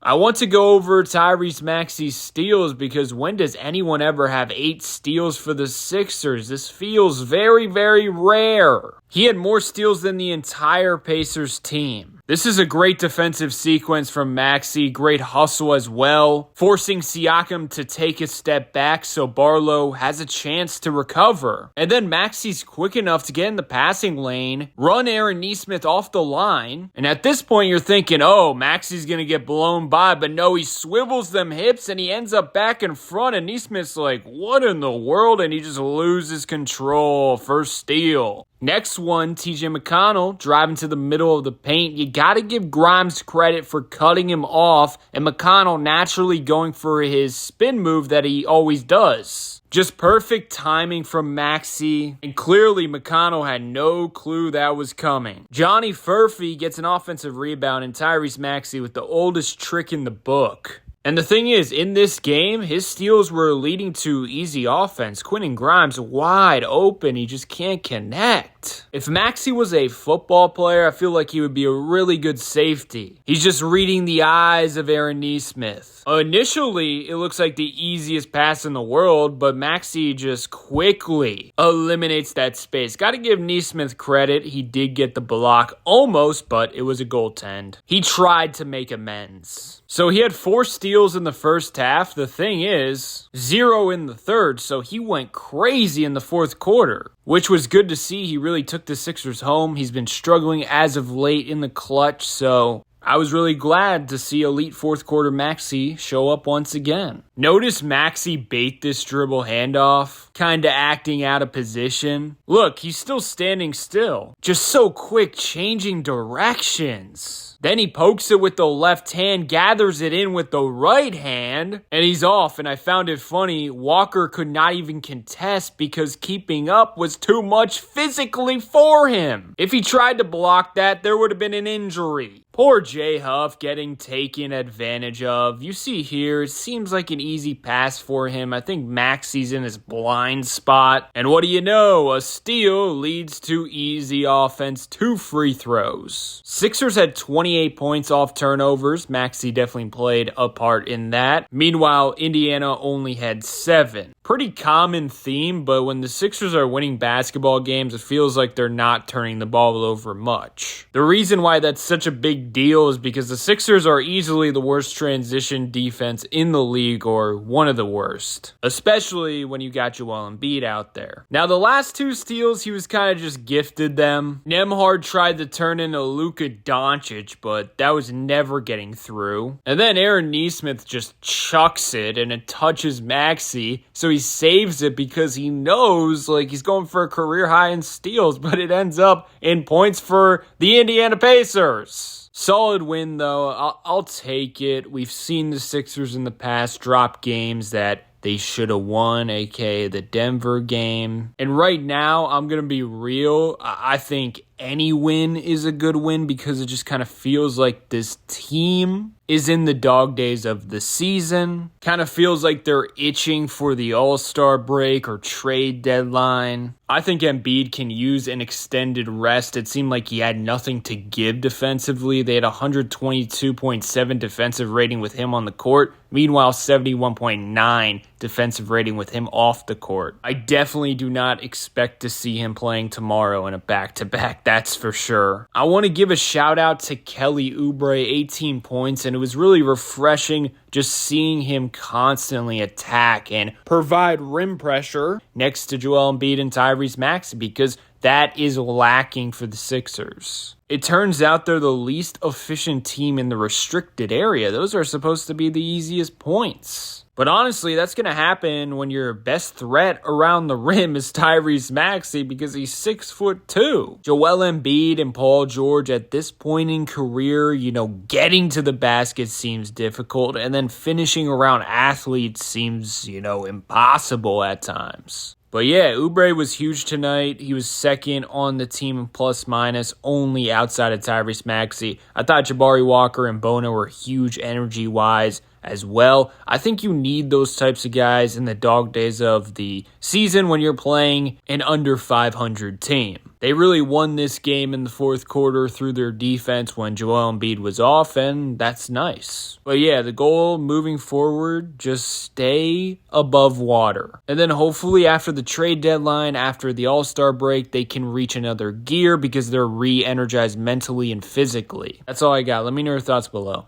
I want to go over Tyrese Maxey's steals because when does anyone ever have 8 steals for the Sixers? This feels very, very rare. He had more steals than the entire Pacers team. This is a great defensive sequence from Maxey, great hustle as well, forcing Siakam to take a step back so Barlow has a chance to recover. And then Maxey's quick enough to get in the passing lane, run Aaron Nesmith off the line, and at this point you're thinking, oh, Maxey's going to get blown by, but no, he swivels them hips and he ends up back in front, and Nesmith's like, what in the world? And he just loses control. First steal. Next one, TJ McConnell driving to the middle of the paint. You got to give Grimes credit for cutting him off, and McConnell naturally going for his spin move that he always does. Just perfect timing from Maxey, and clearly McConnell had no clue that was coming. Johnny Furphy gets an offensive rebound, and Tyrese Maxey with the oldest trick in the book. And the thing is, in this game, his steals were leading to easy offense. Quentin Grimes wide open. He just can't connect. If Maxey was a football player, I feel like he would be a really good safety. He's just reading the eyes of Aaron Nesmith. Initially, it looks like the easiest pass in the world, but Maxey just quickly eliminates that space. Got to give Nesmith credit. He did get the block almost, but it was a goaltend. He tried to make amends. So he had 4 steals in the first half. The thing is, 0 in the third, so he went crazy in the fourth quarter, which was good to see. He really took the Sixers home. He's been struggling as of late in the clutch, so I was really glad to see elite fourth quarter Maxey show up once again. Notice Maxey bait this dribble handoff, kinda acting out of position. Look, he's still standing still. Just so quick, changing directions. Then he pokes it with the left hand, gathers it in with the right hand, and he's off. And I found it funny, Walker could not even contest because keeping up was too much physically for him. If he tried to block that, there would have been an injury. Poor J Huff getting taken advantage of. You see here, it seems like an easy pass for him. I think Maxey's in his blind spot. And what do you know? A steal leads to easy offense, 2 free throws. Sixers had 28 points off turnovers. Maxey definitely played a part in that. Meanwhile, Indiana only had 7. Pretty common theme, but when the Sixers are winning basketball games, it feels like they're not turning the ball over much. The reason why that's such a big deal is because the Sixers are easily the worst transition defense in the league, or one of the worst, especially when you got Joel Embiid out there. Now, the last 2 steals, he was kind of just gifted them. Nembhard tried to turn into Luka Doncic, but that was never getting through. And then Aaron Nesmith just chucks it, and it touches Maxey, so he saves it because he knows like he's going for a career high in steals, but it ends up in points for the Indiana Pacers. Solid win, though. I'll take it. We've seen the Sixers in the past drop games that they should have won, aka the Denver game. And right now, I'm going to be real. I think any win is a good win because it just kind of feels like this team is in the dog days of the season. Kind of feels like they're itching for the All-Star break or trade deadline. I think Embiid can use an extended rest. It seemed like he had nothing to give defensively. They had 122.7 defensive rating with him on the court. Meanwhile, 71.9 defensive rating with him off the court. I definitely do not expect to see him playing tomorrow in a back-to-back, that's for sure. I want to give a shout out to Kelly Oubre, 18 points, and it was really refreshing just seeing him constantly attack and provide rim pressure next to Joel Embiid and Tyrese Maxey because that is lacking for the Sixers. It turns out they're the least efficient team in the restricted area. Those are supposed to be the easiest points. But honestly, that's going to happen when your best threat around the rim is Tyrese Maxey because he's 6'2". Joel Embiid and Paul George at this point in career, getting to the basket seems difficult, and then finishing around athletes seems, impossible at times. But yeah, Oubre was huge tonight. He was second on the team in plus-minus, only outside of Tyrese Maxey. I thought Jabari Walker and Bono were huge energy-wise, as well. I think you need those types of guys in the dog days of the season when you're playing an under 500 team. They really won this game in the fourth quarter through their defense when Joel Embiid was off, and that's nice. But yeah, the goal moving forward, just stay above water. And then hopefully after the trade deadline, after the All-Star break, they can reach another gear because they're re-energized mentally and physically. That's all I got. Let me know your thoughts below.